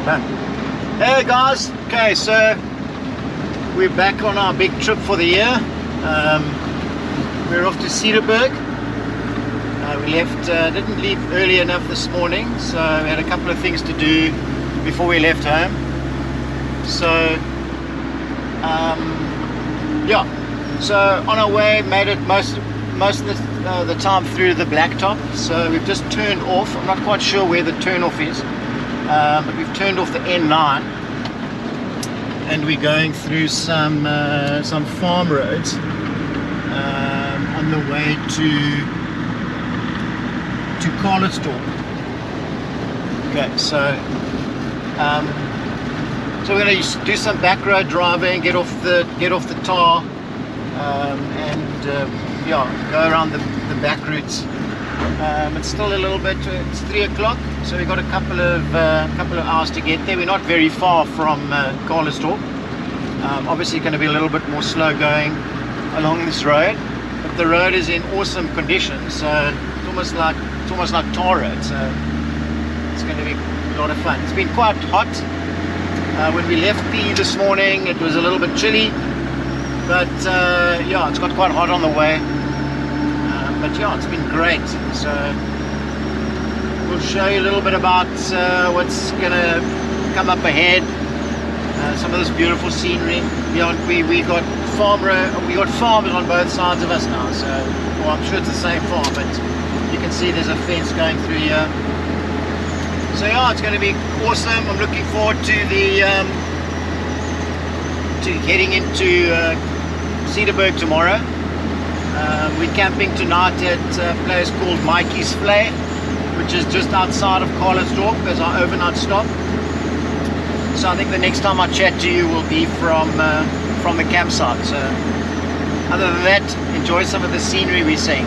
Done. Hey guys, okay, so we're back on our big trip for the year. We're off to Cederberg. We left, didn't leave early enough this morning, so we had a couple of things to do before we left home. So yeah, so on our way, made it most of the time through the blacktop. So we've just turned off. I'm not quite sure where the turn off is, but we've turned off the N9 and we're going through some farm roads on the way to Cederberg. Okay, so we're going to do some back road driving, get off the tar, and yeah, go around the back routes. It's still a little bit. It's 3 o'clock, so we've got a couple of hours to get there. We're not very far from Cederberg. Obviously, going to be a little bit more slow going along this road, but the road is in awesome condition. So it's almost like tar road. So it's going to be a lot of fun. It's been quite hot. When we left this morning, it was a little bit chilly, but yeah, it's got quite hot on the way. But yeah, it's been great. So we'll show you a little bit about what's gonna come up ahead. Some of this beautiful scenery. Yeah, we got farmers on both sides of us now. So, well, I'm sure it's the same farm, but you can see there's a fence going through here. So yeah, it's going to be awesome. I'm looking forward to heading into Cederberg tomorrow. We're camping tonight at a place called Matjiesvlei, which is just outside of Cederberg as our overnight stop. So I think the next time I chat to you will be from the campsite. So other than that, enjoy some of the scenery we're seeing.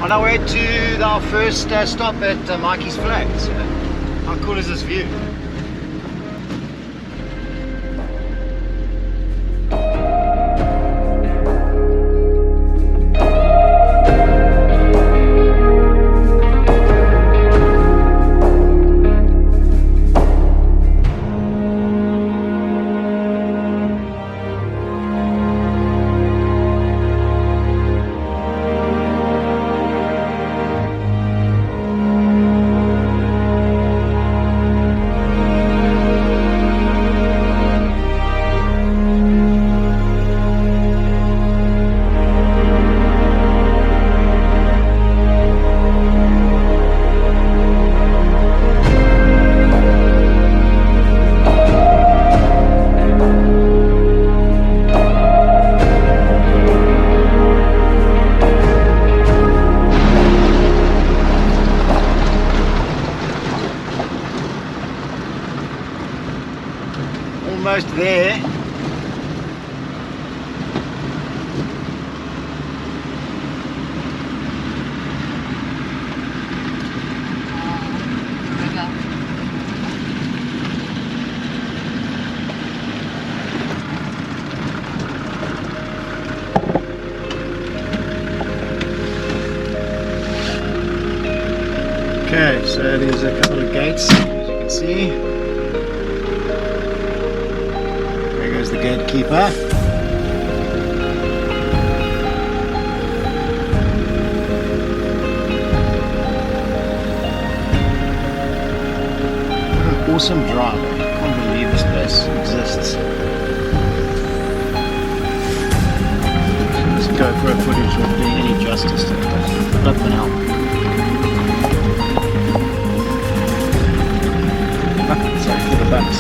On our way to our first stop at Matjiesvlei. So how cool is this view? almost there. Okay, so there's a couple of gates, as you can see. There goes the gatekeeper. What an awesome drive. I can't believe this place exists. Let's go for a footage of doing any justice to it. Flipping hell. Sorry for the bumps.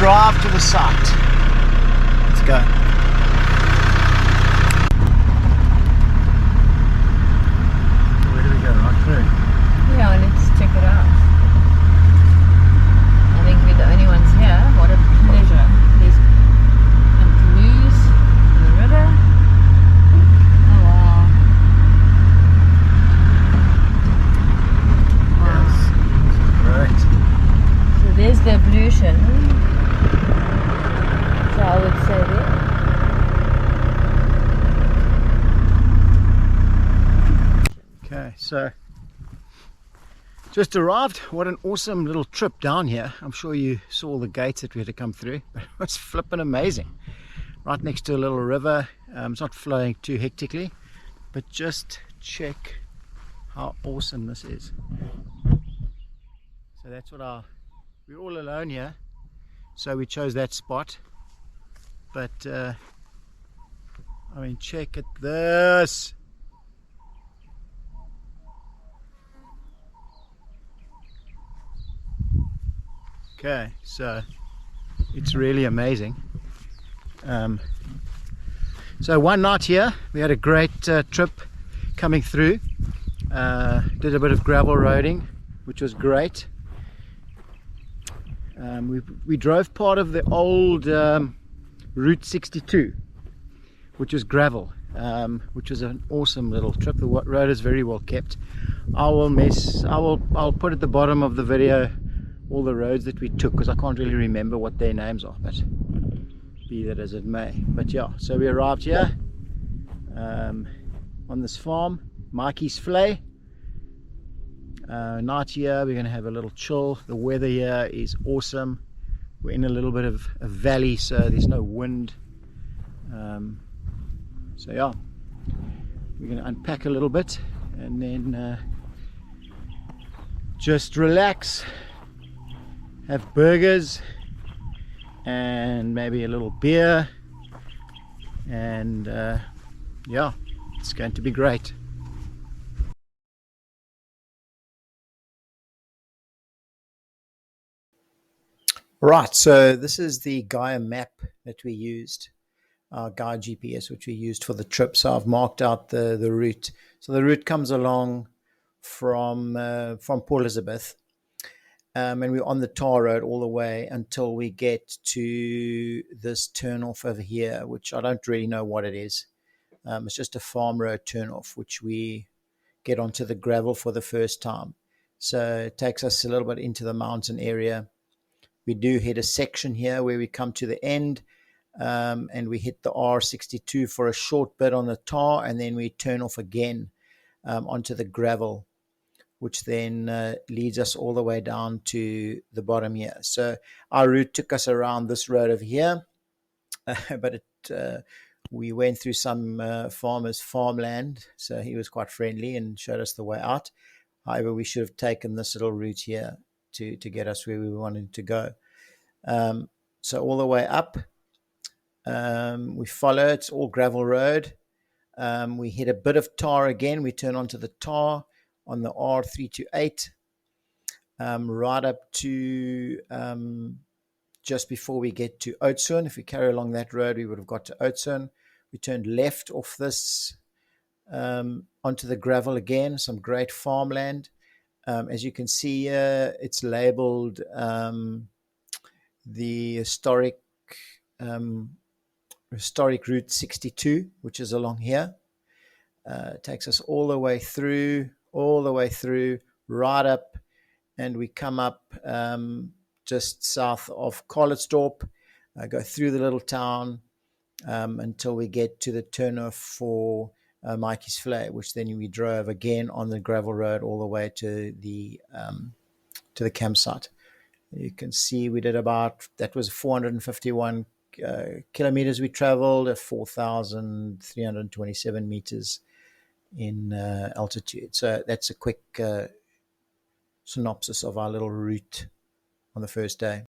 drive to the site. Let's go. Where do we go? Right through? Yeah, let's check it out. I think we're the only ones here. What a pleasure. There's some canoes in the river. Oh wow. Wow. Yes. Great. So there's the ablution. So I would say there. Okay, so just arrived. What an awesome little trip down here. I'm sure you saw the gates that we had to come through, but it was flipping amazing. right next to a little river. It's not flowing too hectically, but just check how awesome this is. So that's what we're all alone here, so we chose that spot. But I mean, check at this. Okay, so it's really amazing. So one night here, we had a great trip coming through. Did a bit of gravel roading, which was great. We drove part of the old Route 62, which was gravel, which was an awesome little trip. The road is very well kept. I'll put at the bottom of the video all the roads that we took, because I can't really remember what their names are, but be that as it may. But yeah, so we arrived here on this farm, Matjiesvlei. Night here, we're going to have a little chill. The weather here is awesome. We're in a little bit of a valley, so there's no wind. So yeah, we're going to unpack a little bit and then just relax, have burgers and maybe a little beer, and yeah, it's going to be great. Right, so this is the Gaia map that we used, our Gaia GPS, which we used for the trip. So I've marked out the route. So the route comes along from Port Elizabeth, and we're on the tar road all the way until we get to this turn off over here, which I don't really know what it is. It's just a farm road turn off, which we get onto the gravel for the first time. So it takes us a little bit into the mountain area. We do hit a section here where we come to the end, and we hit the R62 for a short bit on the tar, and then we turn off again onto the gravel, which then leads us all the way down to the bottom here. So our route took us around this road over here, but we went through some farmer's farmland, so he was quite friendly and showed us the way out. However, we should have taken this little route here to get us where we wanted to go. So all the way up, we follow, it's all gravel road. We hit a bit of tar again. We turn onto the tar on the R328, right up to just before we get to Oudtshoorn. If we carry along that road, we would have got to Oudtshoorn. We turned left off this onto the gravel again, some great farmland. As you can see here, it's labeled the historic Route 62, which is along here. It takes us all the way through, right up, and we come up just south of Calitzdorp, go through the little town until we get to the turnoff for Matjiesvlei, which then we drove again on the gravel road all the way to the campsite. You can see we did that was 451 kilometers we traveled, 4,327 meters in altitude. So that's a quick synopsis of our little route on the first day.